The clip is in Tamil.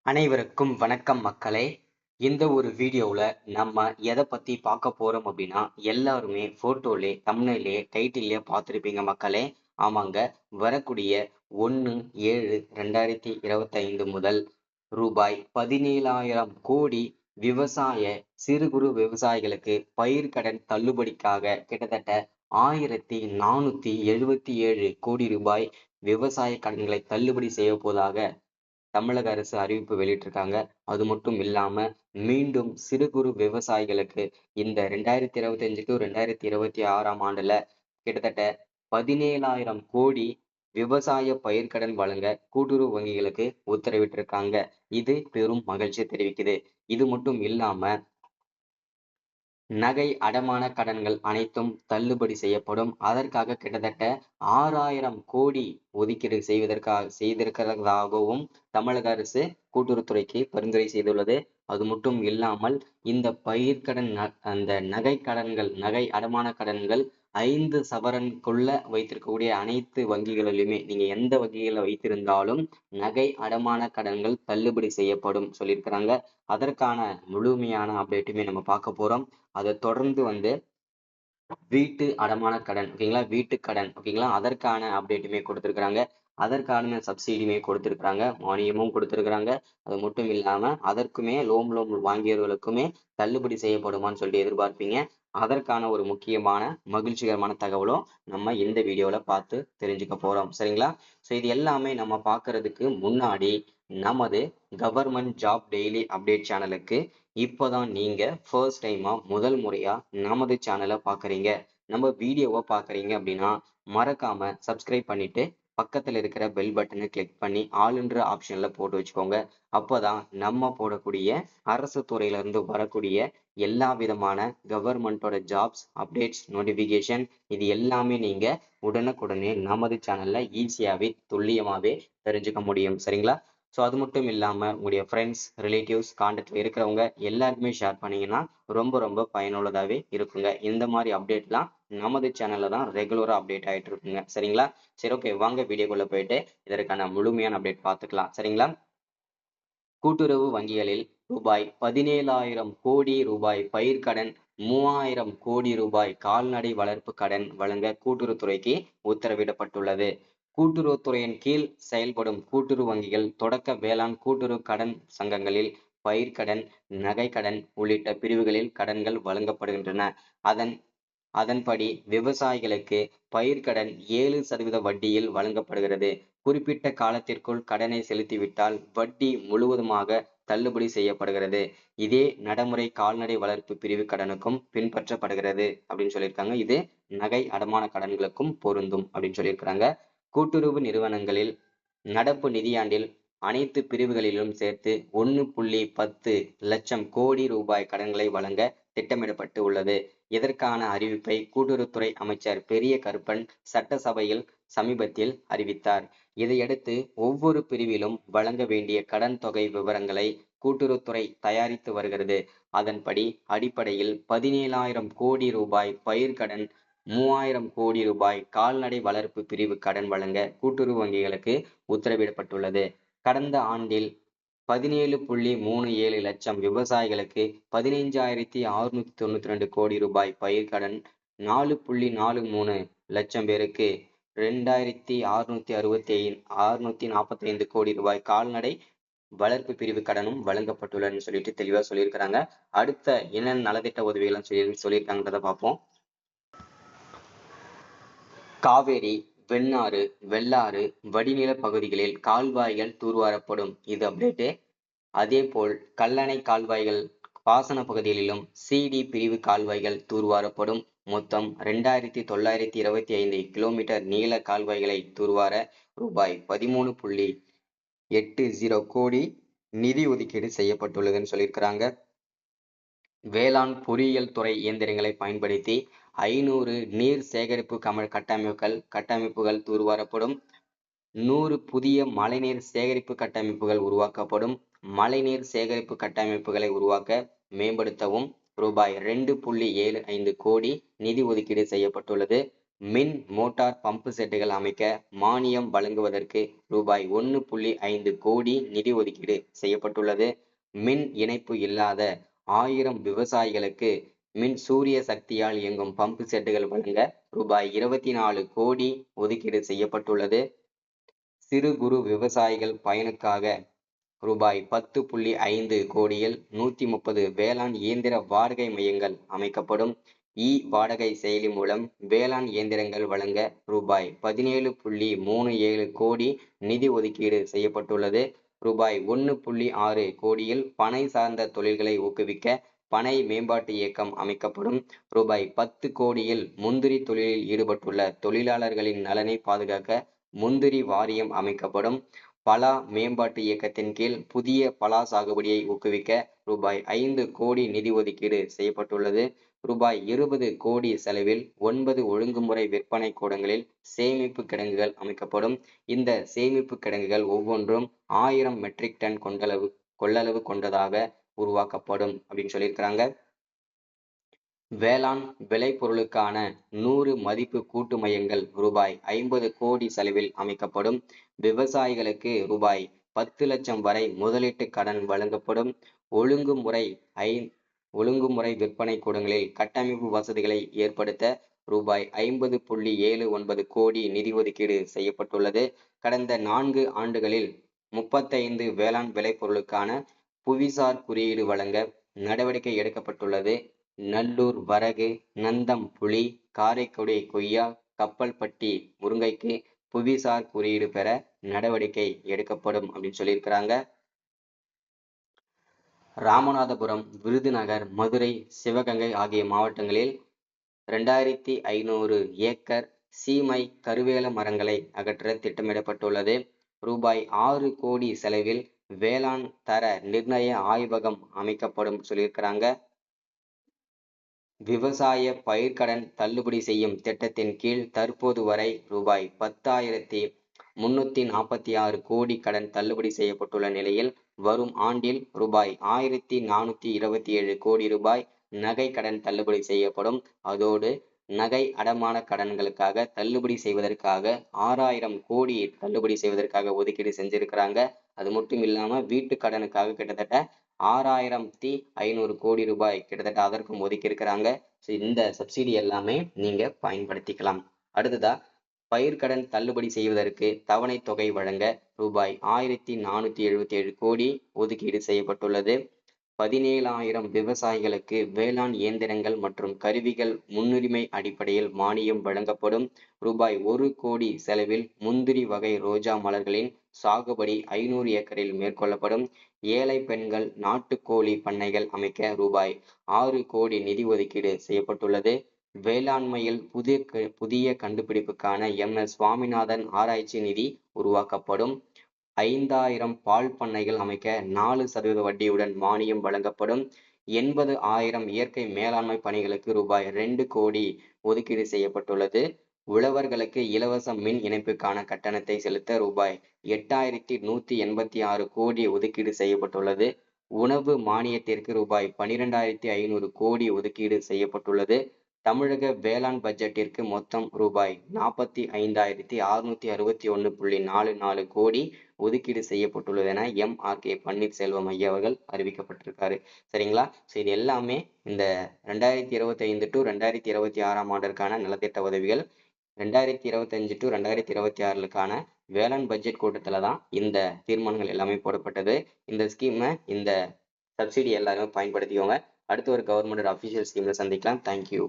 அனைவருக்கும் வணக்கம் மக்களே. இந்த ஒரு வீடியோவில் நம்ம எதை பற்றி பார்க்க போகிறோம் அப்படின்னா, எல்லாருமே ஃபோட்டோலே தம்ப்நெயிலே டைட்டிலே பார்த்துருப்பீங்க மக்களே. ஆமாங்க, வரக்கூடிய 1/7/2025 முதல் ரூபாய் 17,000 கோடி விவசாய சிறு குறு விவசாயிகளுக்கு பயிர்க்கடன் தள்ளுபடிக்காக கிட்டத்தட்ட 1477 கோடி ரூபாய் விவசாய கடன்களை தள்ளுபடி செய்ய போவதாக தமிழக அரசு அறிவிப்பு வெளியிட்டிருக்காங்க. அது மட்டும் இல்லாம மீண்டும் சிறு குறு விவசாயிகளுக்கு இந்த 2025 டு 2026 ஆண்டுல கிட்டத்தட்ட 17,000 கோடி விவசாய பயிர்க்கடன் வழங்க கூட்டுறவு வங்கிகளுக்கு உத்தரவிட்டிருக்காங்க. இது பெரும் மகிழ்ச்சியை தெரிவிக்குது. இது மட்டும் இல்லாம நகை அடமான கடன்கள் அனைத்தும் தள்ளுபடி செய்யப்படும். அதற்காக கிட்டத்தட்ட 6,000 கோடி ஒதுக்கீடு செய்திருக்கிறதாகவும் தமிழக அரசு கூட்டுறவுத்துறைக்கு பரிந்துரை செய்துள்ளது. அது மட்டும் இல்லாமல் இந்த பயிர்க்கடன் அந்த நகை அடமான கடன்கள் 5 சவரனுக்குள்ள வைத்திருக்கக்கூடிய அனைத்து வங்கிகளிலுமே நீங்க எந்த வங்கிகளை வைத்திருந்தாலும் நகை அடமான கடன்கள் தள்ளுபடி செய்யப்படும் சொல்லியிருக்கிறாங்க. அதற்கான முழுமையான அப்டேட்டுமே நம்ம பார்க்க போறோம். அதை தொடர்ந்து வீட்டு அடமான கடன் ஓகேங்களா, வீட்டு கடன் ஓகேங்களா, அதற்கான அப்டேட்டுமே கொடுத்திருக்கிறாங்க. அதற்கான சப்சிடியுமே கொடுத்திருக்கிறாங்க, மானியமும் கொடுத்திருக்கிறாங்க. அது மட்டும் இல்லாம அதற்குமே லோன் வாங்கியவர்களுக்குமே தள்ளுபடி செய்யப்படுமான்னு சொல்லிட்டு எதிர்பார்ப்பீங்க. அதற்கான ஒரு முக்கியமான மகிழ்ச்சிகரமான தகவலும் நம்ம இந்த வீடியோல பார்த்து தெரிஞ்சுக்க போறோம். சரிங்களா? ஸோ இது எல்லாமே நம்ம பார்க்கறதுக்கு முன்னாடி நமது கவர்மெண்ட் ஜாப் டெய்லி அப்டேட் சேனலுக்கு இப்போதான் நீங்க ஃபர்ஸ்ட் டைமா முதல் முறையா நமது சேனலை பார்க்குறீங்க, நம்ம வீடியோவை பார்க்குறீங்க அப்படின்னா மறக்காம சப்ஸ்கிரைப் பண்ணிட்டு பக்கத்தில் இருக்கிற பெல் பட்டனை கிளிக் பண்ணி ஆளுன்ற ஆப்ஷன்ல போட்டு வச்சுக்கோங்க. அப்போதான் நம்ம போடக்கூடிய அரசு துறையில இருந்து வரக்கூடிய எல்லா விதமான கவர்மெண்டோட ஜாப்ஸ் அப்டேட்ஸ் நோட்டிபிகேஷன் இது எல்லாமே நீங்க உடனுக்குடனே நமது சேனல்ல ஈஸியாவே துல்லியமாவே தெரிஞ்சுக்க முடியும். சரிங்களா? ஸோ அது மட்டும் இல்லாமல் உங்களுடைய ஃப்ரெண்ட்ஸ் ரிலேட்டிவ்ஸ் கான்டாக்டில் இருக்கிறவங்க எல்லாருக்குமே ஷேர் பண்ணிங்கன்னா ரொம்ப ரொம்ப பயனுள்ளதாகவே இருக்குங்க. இந்த மாதிரி அப்டேட்லாம் நமது சேனலில் தான் ரெகுலராக அப்டேட் ஆகிட்டு இருக்குங்க. சரிங்களா? சரி, ஓகே, வாங்க வீடியோக்குள்ளே போயிட்டு இதற்கான முழுமையான அப்டேட் பார்த்துக்கலாம். சரிங்களா? கூட்டுறவு வங்கிகளில் ரூபாய் 17,000 கோடி ரூபாய் பயிர்க்கடன், 3,000 கோடி ரூபாய் கால்நடை வளர்ப்பு கடன் வழங்க கூட்டுறவுத்துறைக்கு உத்தரவிடப்பட்டுள்ளது. கூட்டுறவுத்துறையின் கீழ் செயல்படும் கூட்டுறவு வங்கிகள், தொடக்க வேளாண் கூட்டுறவு கடன் சங்கங்களில் பயிர்க்கடன், நகைக்கடன் உள்ளிட்ட பிரிவுகளில் கடன்கள் வழங்கப்படுகின்றன. அதன்படி விவசாயிகளுக்கு பயிர்க்கடன் 7% வட்டியில் வழங்கப்படுகிறது. குறிப்பிட்ட காலத்திற்குள் கடனை செலுத்திவிட்டால் வட்டி முழுவதுமாக தள்ளுபடி செய்யப்படுகிறது. இதே நடைமுறை கால்நடை வளர்ப்பு பிரிவு கடனுக்கும் பின்பற்றப்படுகிறது அப்படின்னு சொல்லியிருக்காங்க. இது நகை அடமான கடன்களுக்கும் பொருந்தும் அப்படின்னு சொல்லியிருக்கிறாங்க. கூட்டுறவு நிறுவனங்களில் நடப்பு நிதியாண்டில் அனைத்து பிரிவுகளிலும் சேர்த்து 1.10 லட்சம் கோடி ரூபாய் கடன்களை வழங்க திட்டமிடப்பட்டு உள்ளது. இதற்கான அறிவிப்பை கூட்டுறவுத்துறை அமைச்சர் பெரிய கருப்பன் சட்டசபையில் சமீபத்தில் அறிவித்தார். இதையடுத்து ஒவ்வொரு பிரிவிலும் வழங்க வேண்டிய கடன் தொகை விவரங்களை கூட்டுறவுத்துறை தயாரித்து வருகிறது. அதன்படி அடிப்படையில் 17,000 கோடி ரூபாய் பயிர்க்கடன், 3,000 கோடி ரூபாய் கால்நடை வளர்ப்பு பிரிவு கடன் வழங்க கூட்டுறவு வங்கிகளுக்கு உத்தரவிடப்பட்டுள்ளது. கடந்த ஆண்டில் 17.37 லட்சம் விவசாயிகளுக்கு 15,692 கோடி ரூபாய் பயிர்க்கடன், 4.43 லட்சம் பேருக்கு 2,645 கோடி ரூபாய் கால்நடை வளர்ப்பு பிரிவு கடனும் வழங்கப்பட்டுள்ளதுன்னு சொல்லிட்டு தெளிவா சொல்லியிருக்கிறாங்க. அடுத்த என்னென்ன நலத்திட்ட உதவிகளும் சொல்லியிருக்காங்கன்றத பார்ப்போம். காவேரி, வெண்ணாறு, வெள்ளாறு வடிநில பகுதிகளில் கால்வாய்கள் தூர்வாரப்படும். இது அப்டேட்டு. அதேபோல் கல்லணை கால்வாய்கள் பாசன பகுதிகளிலும் சிடி பிரிவு கால்வாய்கள் தூர்வாரப்படும். மொத்தம் 2,925 கிலோமீட்டர் நீள கால்வாய்களை தூர்வார ரூபாய் 13.80 கோடி நிதி ஒதுக்கீடு செய்யப்பட்டுள்ளதுன்னு சொல்லியிருக்கிறாங்க. வேளாண் பொறியியல் துறை இயந்திரங்களை பயன்படுத்தி 500 நீர் சேகரிப்பு கட்டமைப்புகள் தூர்வாரப்படும். 100 புதிய மழைநீர் சேகரிப்பு கட்டமைப்புகள் உருவாக்கப்படும். மழைநீர் சேகரிப்பு கட்டமைப்புகளை உருவாக்க மேம்படுத்தவும் ரூபாய் 2.75 கோடி நிதி ஒதுக்கீடு செய்யப்பட்டுள்ளது. மின் மோட்டார் பம்பு செட்டுகள் அமைக்க மானியம் வழங்குவதற்கு ரூபாய் 1.5 கோடி நிதி ஒதுக்கீடு செய்யப்பட்டுள்ளது. மின் இணைப்பு இல்லாத 1000 விவசாயிகளுக்கு மின் சூரிய சக்தியால் இயங்கும் பம்பு செட்டுகள் வழங்க ரூபாய் 24 கோடி ஒதுக்கீடு செய்யப்பட்டுள்ளது. சிறு குறு விவசாயிகள் பயனுக்காக ரூபாய் 10.5 கோடியில் 130 வேளாண் இயந்திர வாடகை மையங்கள் அமைக்கப்படும். வாடகை செயலி மூலம் வேளாண் இயந்திரங்கள் வழங்க ரூபாய் 17.37 கோடி நிதி ஒதுக்கீடு செய்யப்பட்டுள்ளது. ரூபாய் 1.6 கோடியில் பனை சார்ந்த தொழில்களை ஊக்குவிக்க பனை மேம்பாட்டு இயக்கம் அமைக்கப்படும். ரூபாய் 10 கோடியில் முந்திரி தொழிலில் ஈடுபட்டுள்ள தொழிலாளர்களின் நலனை பாதுகாக்க முந்திரி வாரியம் அமைக்கப்படும். பலா மேம்பாட்டு இயக்கத்தின் கீழ் புதிய பலா சாகுபடியை ஊக்குவிக்க ரூபாய் 5 கோடி நிதி ஒதுக்கீடு செய்யப்பட்டுள்ளது. ரூபாய் 20 கோடி செலவில் 9 ஒழுங்குமுறை விற்பனை கூடங்களில் சேமிப்பு கிடங்குகள் அமைக்கப்படும். இந்த சேமிப்பு கிடங்குகள் ஒவ்வொன்றும் 1000 மெட்ரிக் டன் கொள்ளளவு கொண்டதாக உருவாக்கப்படும் அப்படின்னு சொல்லியிருக்கிறாங்க. வேளாண் விளைபொருளுக்கான 100 மதிப்பு கூட்டு மையங்கள் ரூபாய் 50 கோடி செலவில் அமைக்கப்படும். விவசாயிகளுக்கு ரூபாய் 10 லட்சம் வரை முதலீட்டு கடன் வழங்கப்படும். ஒழுங்குமுறை விற்பனை கூடங்களில் கட்டமைப்பு வசதிகளை ஏற்படுத்த ரூபாய் 50.79 கோடி நிதி ஒதுக்கீடு செய்யப்பட்டுள்ளது. கடந்த 4 ஆண்டுகளில் 35 வேளாண் விளைபொருளுக்கான புவிசார் குறியீடு வழங்க நடவடிக்கை எடுக்கப்பட்டுள்ளது. நல்லூர் வரகு, நந்தம் புளி, காரைக்குடி கொய்யா, கப்பல்பட்டி முருங்கைக்கு புவிசார் குறியீடு பெற நடவடிக்கை எடுக்கப்படும் அப்படின்னு சொல்லியிருக்கிறாங்க. ராமநாதபுரம், விருதுநகர், மதுரை, சிவகங்கை ஆகிய மாவட்டங்களில் 2500 ஏக்கர் சீமை கருவேல மரங்களை அகற்ற திட்டமிடப்பட்டுள்ளது. ரூபாய் 6 கோடி செலவில் வேளாண் தர நிர்ணய ஆய்வகம் அமைக்கப்படும் சொல்லியிருக்கிறாங்க. விவசாய பயிர்க்கடன் தள்ளுபடி செய்யும் திட்டத்தின் கீழ் தற்போது வரை ரூபாய் 10,346 கோடி கடன் தள்ளுபடி செய்யப்பட்டுள்ள நிலையில் வரும் ஆண்டில் ரூபாய் 1,427 கோடி ரூபாய் நகை கடன் தள்ளுபடி செய்யப்படும். அதோடு நகை அடமான கடன்களுக்காக தள்ளுபடி செய்வதற்காக 6000 கோடி தள்ளுபடி செய்வதற்காக ஒதுக்கீடு செஞ்சிருக்கிறாங்க. அது மட்டும் இல்லாம வீட்டு கடனுக்காக கிட்டத்தட்ட 6500 கோடி ரூபாய் கிட்டத்தட்ட அதற்கும் ஒதுக்கி இருக்கிறாங்க. இந்த சப்சிடி எல்லாமே நீங்க பயன்படுத்திக்கலாம். அடுத்ததா பயிர்க்கடன் தள்ளுபடி செய்வதற்கு தவணை தொகை வழங்க ரூபாய் 1477 கோடி ஒதுக்கீடு செய்யப்பட்டுள்ளது. 17,000 விவசாயிகளுக்கு வேளாண் இயந்திரங்கள் மற்றும் கருவிகள் முன்னுரிமை அடிப்படையில் மானியம் வழங்கப்படும். ரூபாய் 1 கோடி செலவில் முந்திரி வகை ரோஜா மலர்களின் சாகுபடி 500 ஏக்கரில் மேற்கொள்ளப்படும். ஏழை பெண்கள் நாட்டுக்கோழி பண்ணைகள் அமைக்க ரூபாய் 6 கோடி நிதி ஒதுக்கீடு செய்யப்பட்டுள்ளது. வேளாண்மையில் புதிய கண்டுபிடிப்புக்கான MS சுவாமிநாதன் ஆராய்ச்சி நிதி உருவாக்கப்படும். 5000 பால் பண்ணைகள் அமைக்க 4% வட்டியுடன் மானியம் வழங்கப்படும். 80,000 இயற்கை மேலாண்மை பணிகளுக்கு ரூபாய் 2 கோடி ஒதுக்கீடு செய்யப்பட்டுள்ளது. உழவர்களுக்கு இலவச மின் இணைப்புக்கான கட்டணத்தை செலுத்த ரூபாய் 8,186 கோடி ஒதுக்கீடு செய்யப்பட்டுள்ளது. உணவு மானியத்திற்கு ரூபாய் 12,500 கோடி ஒதுக்கீடு செய்யப்பட்டுள்ளது. தமிழக வேளாண் பட்ஜெட்டிற்கு மொத்தம் ரூபாய் 45,661.44 கோடி ஒதுக்கீடு செய்யப்பட்டுள்ளது என MRK பன்னீர்செல்வம் ஐயா அவர்கள் அறிவிக்கப்பட்டிருக்காரு. சரிங்களா? இது எல்லாமே இந்த 2025 to 2026 ஆண்டிற்கான நலத்திட்ட உதவிகள், 2025 to 2026 வேளாண் பட்ஜெட் கூட்டத்துல தான் இந்த தீர்மானங்கள் எல்லாமே போடப்பட்டது. இந்த ஸ்கீமை, இந்த சப்சிடி எல்லாருமே பயன்படுத்திக்கோங்க. அடுத்து ஒரு கவர்மெண்ட் அஃபிஷியல் ஸ்கீம்ல சந்திக்கலாம். தேங்க்யூ.